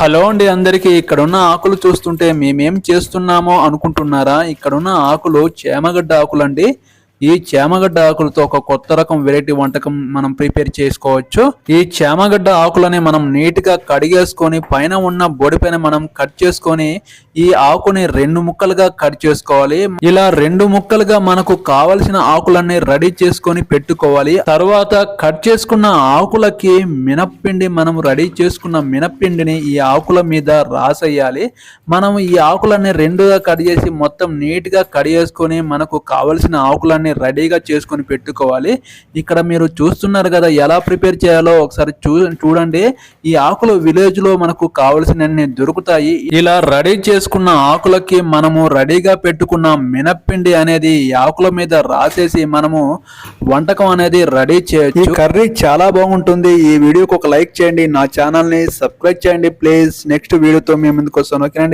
Hello అండి అందరికీ. ఇక్కడున్న ఆకులు చూస్తుంటే మేమేం చేస్తున్నామో అనుకుంటున్నారా? ఇక్కడున్న ఆకులు చేమగడ్డ ఆకులండి. ఈ చేమగడ్డ ఆకులతో ఒక కొత్త రకం వెరైటీ వంటకం మనం ప్రిపేర్ చేసుకోవచ్చు. ఈ చేమగడ్డ ఆకులని మనం నీట్గా కడిగేసుకొని పైన ఉన్న బొడిపైన మనం కట్ చేసుకొని ఈ ఆకుని 2 ముక్కలుగా కట్ చేసుకోవాలి. ఇలా 2 ముక్కలుగా మనకు కావలసిన ఆకులన్నీ రెడీ చేసుకొని పెట్టుకోవాలి. తర్వాత కట్ చేసుకున్న ఆకులకి మినప్పిండి, మనం రెడీ చేసుకున్న మినప్పిండిని ఈ ఆకుల మీద రాసేయాలి. మనం ఈ ఆకులన్నీ 2గా కట్ చేసి మొత్తం నీట్గా కడిగేసుకొని మనకు కావలసిన ఆకులన్నీ రెడీగా చేసుకొని పెట్టుకోవాలి. ఇక్కడ మీరు చూస్తున్నారు కదా ఎలా ప్రిపేర్ చేయాలో ఒకసారి చూడండి. ఈ ఆకులు విలేజ్ లో మనకు కావలసినన్ని దొరుకుతాయి. ఇలా రెడీ చేసుకున్న ఆకులకి మనము రెడీగా పెట్టుకున్న మినప్పిండి అనేది ఈ ఆకుల మీద రాసేసి మనము వంటకం అనేది రెడీ చేయొచ్చు. ఈ కర్రీ చాలా బాగుంటుంది. ఈ వీడియోకి ఒక లైక్ చేయండి, నా ఛానల్ ని సబ్స్క్రైబ్ చేయండి ప్లీజ్. నెక్స్ట్ వీడియోతో మేము ముందుకు వస్తాను. ఓకేనండి.